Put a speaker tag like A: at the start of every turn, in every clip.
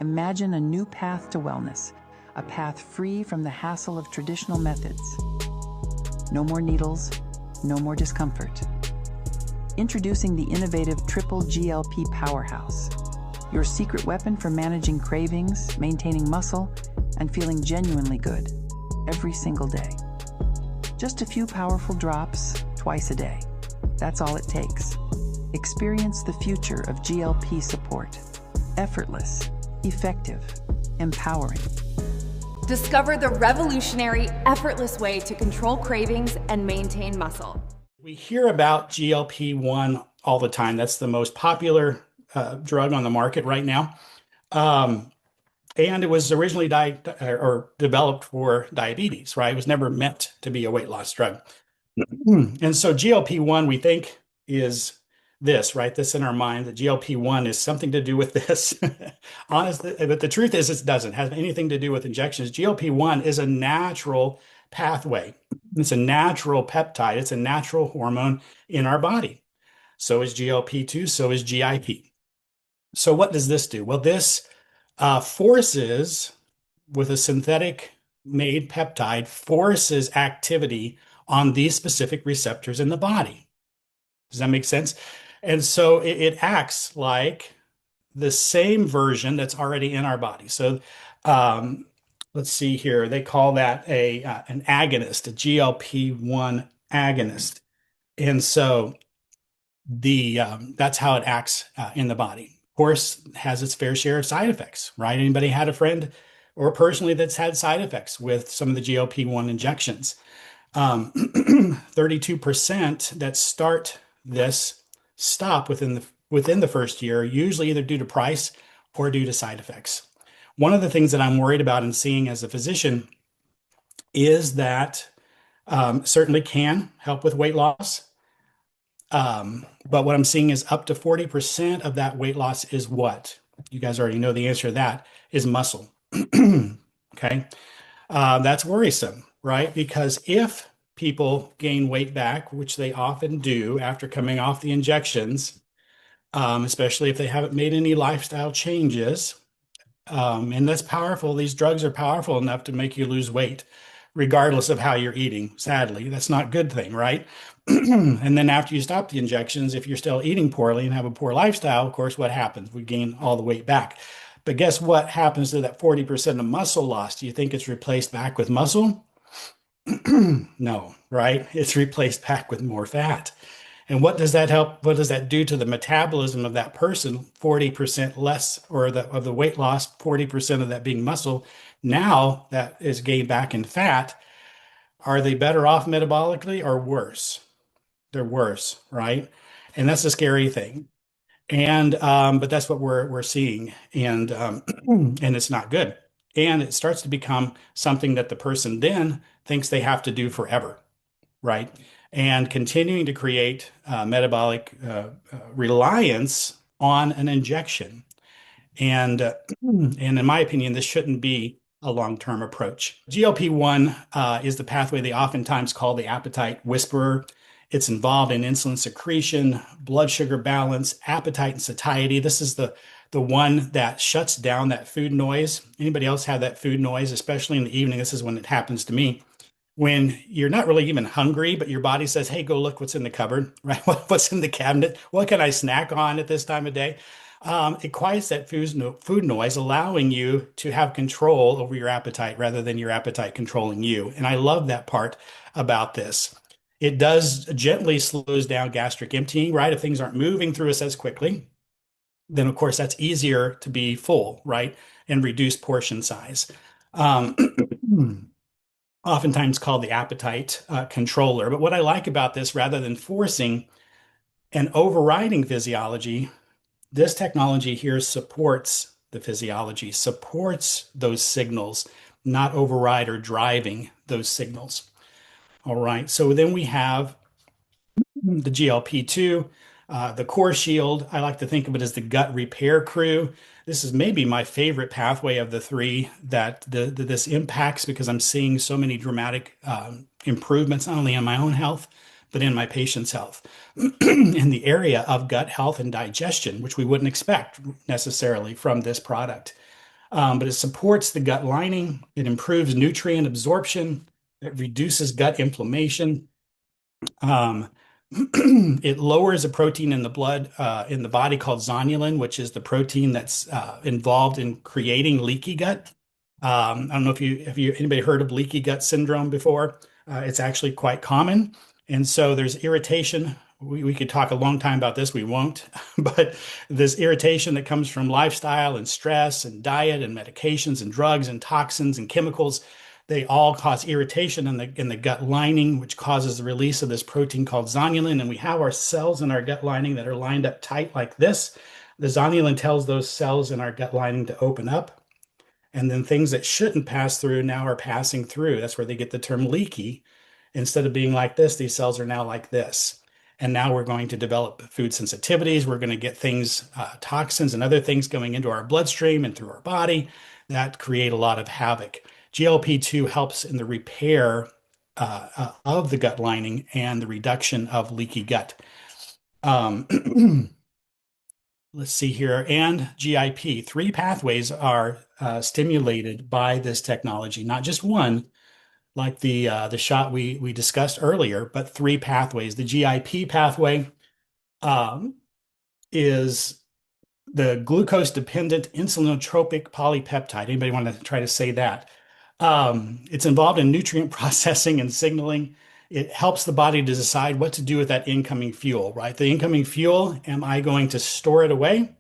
A: Imagine a new path to wellness, a path free from the hassle of traditional methods. No more needles, no more discomfort. Introducing the innovative triGLP powerhouse, your secret weapon for managing cravings, maintaining muscle, and feeling genuinely good every single day. Just a few powerful drops twice a day. That's all it takes. Experience the future of GLP support. Effortless, effective, empowering.
B: Discover the revolutionary, effortless way to control cravings and maintain muscle.
C: We hear about GLP-1 all the time. That's the most popular drug on the market right now. And it was originally developed for diabetes, right? It was never meant to be a weight loss drug. And so GLP-1, we think, is this, right? This in our mind, that GLP-1 is something to do with this. Honestly, but the truth is it doesn't have anything to do with injections. GLP-1 is a natural pathway. It's a natural peptide. It's a natural hormone in our body. So is GLP-2, so is GIP. So what does this do? Well, this forces, with a synthetic made peptide, forces activity on these specific receptors in the body. Does that make sense? And so it acts like the same version that's already in our body. So let's see here. They call that an agonist, a GLP-1 agonist. And so that's how it acts in the body. Of course, it has its fair share of side effects, right? Anybody had a friend or personally that's had side effects with some of the GLP-1 injections? 32% that start this stop within the first year, usually either due to price or due to side effects. One of the things that I'm worried about and seeing as a physician is that certainly can help with weight loss. But what I'm seeing is up to 40% of that weight loss is what? You guys already know the answer to that is muscle. Okay. That's worrisome, right? Because if people gain weight back, which they often do after coming off the injections, especially if they haven't made any lifestyle changes, and that's powerful. These drugs are powerful enough to make you lose weight, regardless of how you're eating. Sadly, that's not a good thing, right? And then after you stop the injections, if you're still eating poorly and have a poor lifestyle, of course, what happens? We gain all the weight back. But guess what happens to that 40% of muscle loss? Do you think it's replaced back with muscle? No, right? It's replaced back with more fat. And what does that help? What does that do to the metabolism of that person? 40% less, or of the weight loss, 40% of that being muscle. Now that is gained back in fat. Are they better off metabolically or worse? They're worse, right? And that's a scary thing. And but that's what we're seeing, and and it's not good. And it starts to become something that the person then thinks they have to do forever, right? And continuing to create metabolic reliance on an injection. And in my opinion, this shouldn't be a long-term approach. GLP-1 is the pathway they oftentimes call the appetite whisperer. It's involved in insulin secretion, blood sugar balance, appetite and satiety. This is the one that shuts down that food noise. Anybody else have that food noise, especially in the evening? This is when it happens to me. When you're not really even hungry, but your body says, hey, go look what's in the cupboard, right? What's in the cabinet? What can I snack on at this time of day? It quiets that food noise, allowing you to have control over your appetite rather than your appetite controlling you. And I love that part about this. It does gently slows down gastric emptying, right? If things aren't moving through us as quickly, then of course that's easier to be full, right? And reduce portion size. Oftentimes called the appetite controller. But what I like about this, rather than forcing and overriding physiology, this technology here supports the physiology, supports those signals, not override or driving those signals. All right, so then we have the GLP-2, the core shield. I like to think of it as the gut repair crew. This is maybe my favorite pathway of the three that this impacts, because I'm seeing so many dramatic improvements, not only in my own health, but in my patient's health, in the area of gut health and digestion, which we wouldn't expect necessarily from this product. but it supports the gut lining. It improves nutrient absorption. It reduces gut inflammation. Um, it lowers a protein in the blood, in the body called zonulin, which is the protein that's involved in creating leaky gut. I don't know if you anybody heard of leaky gut syndrome before. It's actually quite common, and so there's irritation. We could talk a long time about this. We won't, but this irritation that comes from lifestyle and stress and diet and medications and drugs and toxins and chemicals, they all cause irritation in the gut lining, which causes the release of this protein called zonulin. And we have our cells in our gut lining that are lined up tight like this. The zonulin tells those cells in our gut lining to open up. And then things that shouldn't pass through now are passing through. That's where they get the term leaky. Instead of being like this, these cells are now like this. And now we're going to develop food sensitivities. We're going to get things, toxins and other things going into our bloodstream and through our body that create a lot of havoc. GLP-2 helps in the repair of the gut lining and the reduction of leaky gut. Let's see here, and GIP. Three pathways are stimulated by this technology, not just one, like the shot we discussed earlier, but three pathways. The GIP pathway is the glucose-dependent insulinotropic polypeptide. Anybody want to try to say that? It's involved in nutrient processing and signaling. It helps the body to decide what to do with that incoming fuel, right? The incoming fuel, am I going to store it away?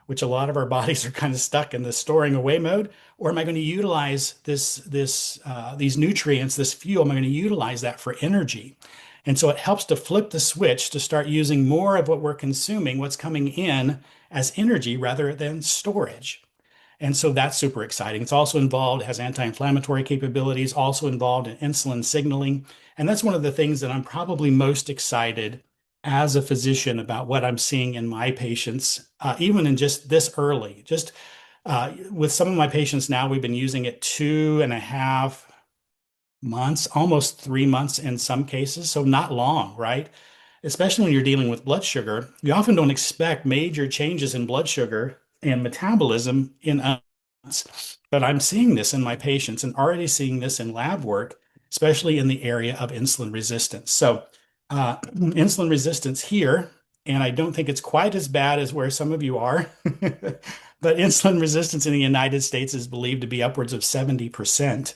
C: Which a lot of our bodies are kind of stuck in the storing away mode, or am I going to utilize these nutrients, this fuel? Am I going to utilize that for energy? And so it helps to flip the switch to start using more of what we're consuming, what's coming in as energy rather than storage. And so that's super exciting. It's also involved, it has anti-inflammatory capabilities, also involved in insulin signaling. And that's one of the things that I'm probably most excited as a physician about what I'm seeing in my patients, even in just this early. Just with some of my patients now, we've been using it 2.5 months, almost 3 months in some cases. So not long, right? Especially when you're dealing with blood sugar, you often don't expect major changes in blood sugar and metabolism in us. But I'm seeing this in my patients and already seeing this in lab work, especially in the area of insulin resistance. So, insulin resistance here, and I don't think it's quite as bad as where some of you are, but insulin resistance in the United States is believed to be upwards of 70%.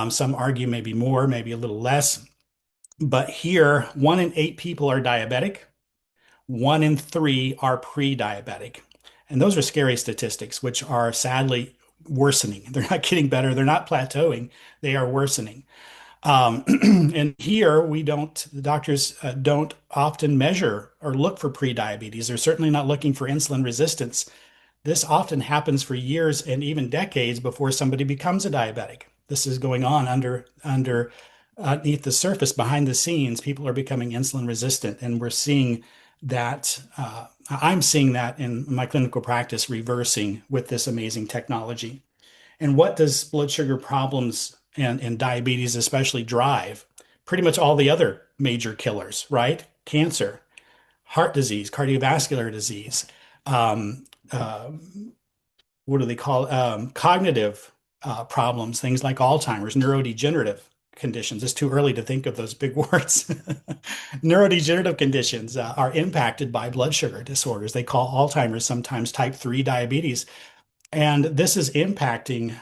C: Some argue maybe more, maybe a little less. But here, 1 in 8 people are diabetic, 1 in 3 are pre-diabetic. And those are scary statistics, which are sadly worsening. They're not getting better, they're not plateauing, they are worsening. And here the doctors don't often measure or look for pre-diabetes. They're certainly not looking for insulin resistance. This often happens for years and even decades before somebody becomes a diabetic. This is going on underneath the surface, behind the scenes. People are becoming insulin resistant, and we're seeing that. I'm seeing that in my clinical practice reversing with this amazing technology. And what does blood sugar problems and diabetes especially drive? Pretty much all the other major killers, right? Cancer, heart disease, cardiovascular disease, um, uh, what do they call cognitive problems, things like Alzheimer's, neurodegenerative conditions. It's too early to think of those big words. Neurodegenerative conditions are impacted by blood sugar disorders. They call Alzheimer's sometimes type 3 diabetes. And this is impacting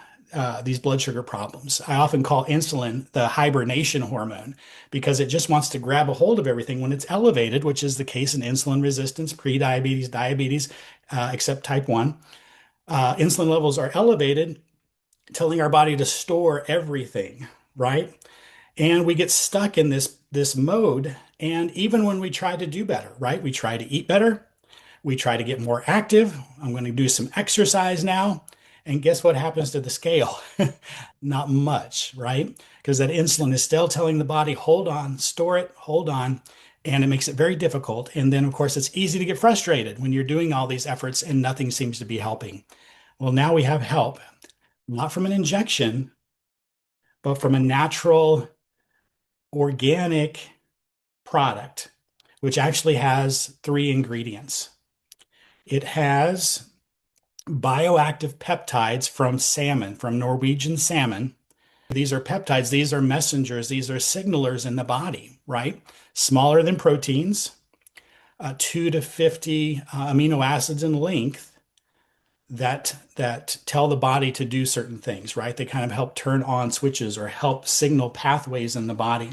C: these blood sugar problems. I often call insulin the hibernation hormone because it just wants to grab a hold of everything when it's elevated, which is the case in insulin resistance, pre-diabetes, diabetes, except type 1. Insulin levels are elevated, telling our body to store everything, right? And we get stuck in this mode. And even when we try to do better, right? We try to eat better. We try to get more active. I'm going to do some exercise now. And guess what happens to the scale? Not much, right? Because that insulin is still telling the body, hold on, store it, hold on. And it makes it very difficult. And then, of course, it's easy to get frustrated when you're doing all these efforts and nothing seems to be helping. Well, now we have help, not from an injection, but from a natural, organic product, which actually has 3 ingredients. It has bioactive peptides from salmon, from Norwegian salmon. These are peptides, these are messengers, these are signalers in the body, right? Smaller than proteins, 2 to 50 amino acids in length that tell the body to do certain things, right? They kind of help turn on switches or help signal pathways in the body.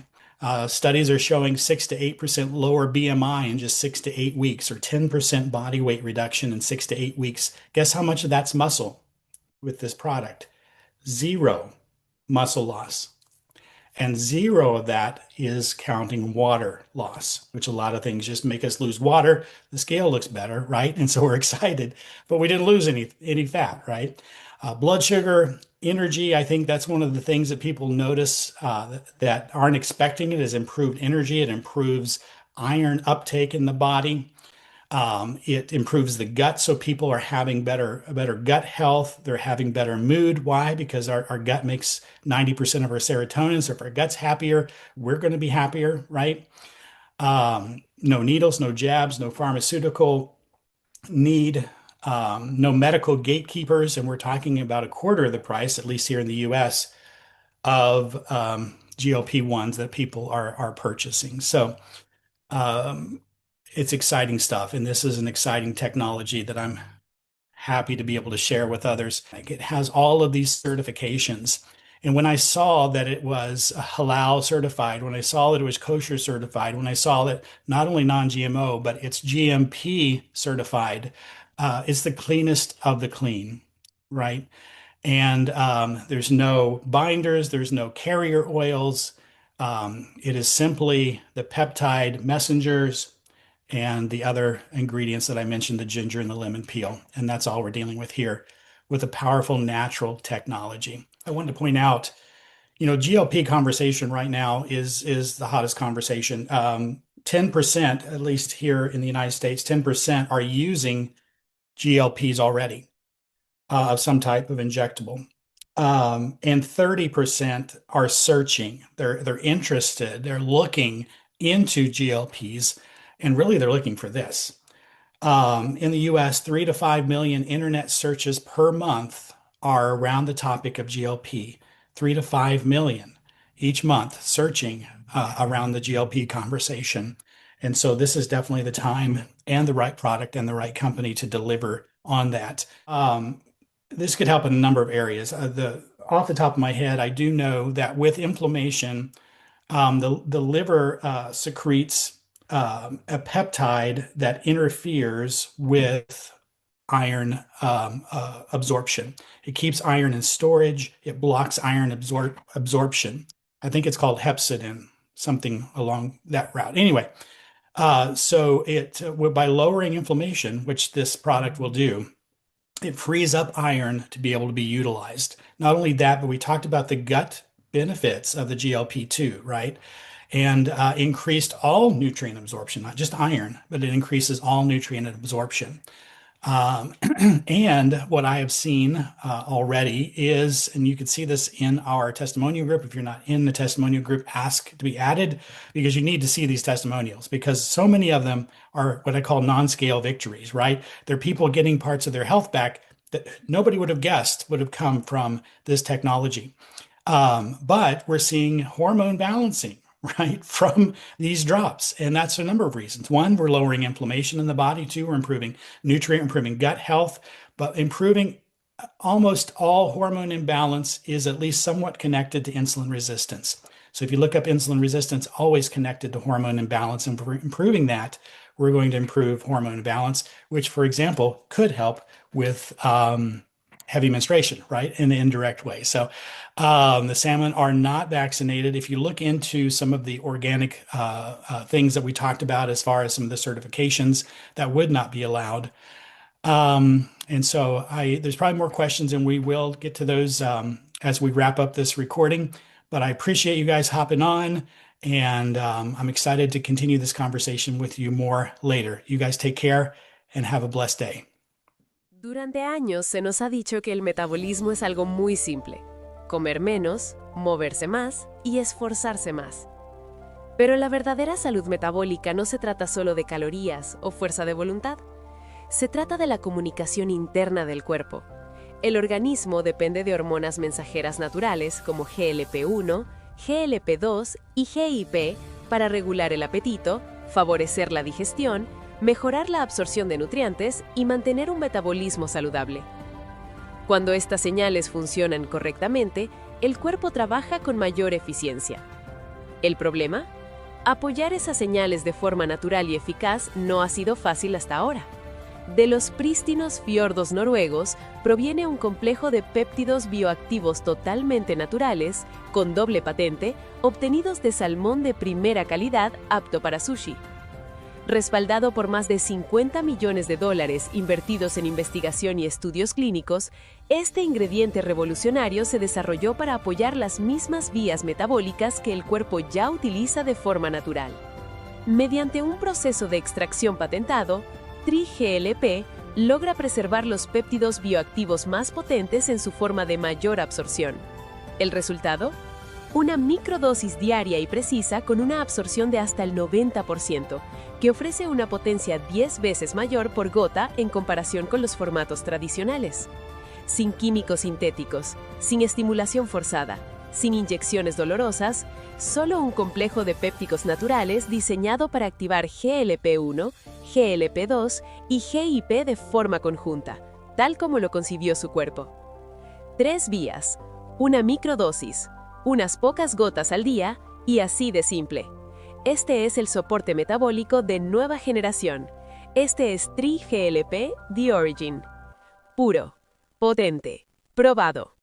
C: Studies are showing 6 to 8% lower BMI in just 6 to 8 weeks, or 10% body weight reduction in 6 to 8 weeks. Guess how much of that's muscle with this product? 0 muscle loss. And 0 of that is counting water loss, which a lot of things just make us lose water. The scale looks better, right? And so we're excited, but we didn't lose any fat, right? Blood sugar, energy, I think that's one of the things that people notice that aren't expecting it, is improved energy. It improves iron uptake in the body. It improves the gut, so people are having better gut health. They're having better mood. Why? Because our gut makes 90% of our serotonin. So if our gut's happier, we're going to be happier, right? No needles, no jabs, no pharmaceutical need, no medical gatekeepers, and we're talking about a quarter of the price, at least here in the US, of GLP-1s that people are purchasing. So it's exciting stuff, and this is an exciting technology that I'm happy to be able to share with others. It has all of these certifications. And when I saw that it was halal certified, when I saw that it was kosher certified, when I saw that not only non-GMO, but it's GMP certified, it's the cleanest of the clean, right? And there's no binders, there's no carrier oils. It is simply the peptide messengers and the other ingredients that I mentioned, the ginger and the lemon peel. And that's all we're dealing with here with a powerful natural technology. I wanted to point out, GLP conversation right now is the hottest conversation. 10%, at least here in the United States, 10% are using GLPs already of some type of injectable. And 30% are searching. They're interested. They're looking into GLPs, and really they're looking for this. In the US, 3 to 5 million internet searches per month are around the topic of GLP. 3 to 5 million each month searching around the GLP conversation. And so this is definitely the time and the right product and the right company to deliver on that. This could help in a number of areas. Off the top of my head, I do know that with inflammation, the liver secretes a peptide that interferes with iron absorption. It keeps iron in storage. It blocks iron absorption. I think it's called hepcidin, something along that route. Anyway, so by lowering inflammation, which this product will do, it frees up iron to be able to be utilized. Not only that, but we talked about the gut benefits of the GLP-2, right? And increased all nutrient absorption, not just iron, but it increases all nutrient absorption. And what I have seen already is, and you can see this in our testimonial group. If you're not in the testimonial group, ask to be added, because you need to see these testimonials, because so many of them are what I call non-scale victories, right? They're people getting parts of their health back that nobody would have guessed would have come from this technology. But we're seeing hormone balancing, right, from these drops. And that's a number of reasons. One, we're lowering inflammation in the body. Two, we're improving improving gut health, but improving almost all hormone imbalance is at least somewhat connected to insulin resistance. So if you look up insulin resistance, always connected to hormone imbalance, and for improving that, we're going to improve hormone balance, which, for example, could help with heavy menstruation, right, in an indirect way. So the salmon are not vaccinated. If you look into some of the organic things that we talked about, as far as some of the certifications, that would not be allowed. And so there's probably more questions, and we will get to those as we wrap up this recording. But I appreciate you guys hopping on, and I'm excited to continue this conversation with you more later. You guys take care and have a blessed day.
D: Durante años se nos ha dicho que el metabolismo es algo muy simple: comer menos, moverse más y esforzarse más. Pero la verdadera salud metabólica no se trata solo de calorías o fuerza de voluntad. Se trata de la comunicación interna del cuerpo. El organismo depende de hormonas mensajeras naturales como GLP-1, GLP-2 y GIP para regular el apetito, favorecer la digestión, mejorar la absorción de nutrientes y mantener un metabolismo saludable. Cuando estas señales funcionan correctamente, el cuerpo trabaja con mayor eficiencia. ¿El problema? Apoyar esas señales de forma natural y eficaz no ha sido fácil hasta ahora. De los prístinos fiordos noruegos proviene un complejo de péptidos bioactivos totalmente naturales, con doble patente, obtenidos de salmón de primera calidad apto para sushi. Respaldado por más de $50 millones invertidos en investigación y estudios clínicos, este ingrediente revolucionario se desarrolló para apoyar las mismas vías metabólicas que el cuerpo ya utiliza de forma natural. Mediante un proceso de extracción patentado, triGLP logra preservar los péptidos bioactivos más potentes en su forma de mayor absorción. ¿El resultado? Una microdosis diaria y precisa con una absorción de hasta el 90%, que ofrece una potencia 10 veces mayor por gota en comparación con los formatos tradicionales. Sin químicos sintéticos, sin estimulación forzada, sin inyecciones dolorosas, solo un complejo de pépticos naturales diseñado para activar GLP-1, GLP-2 y GIP de forma conjunta, tal como lo concibió su cuerpo. 3 vías, una microdosis, unas pocas gotas al día y así de simple. Este es el soporte metabólico de nueva generación. Este es triGLP The Origin. Puro, potente, probado.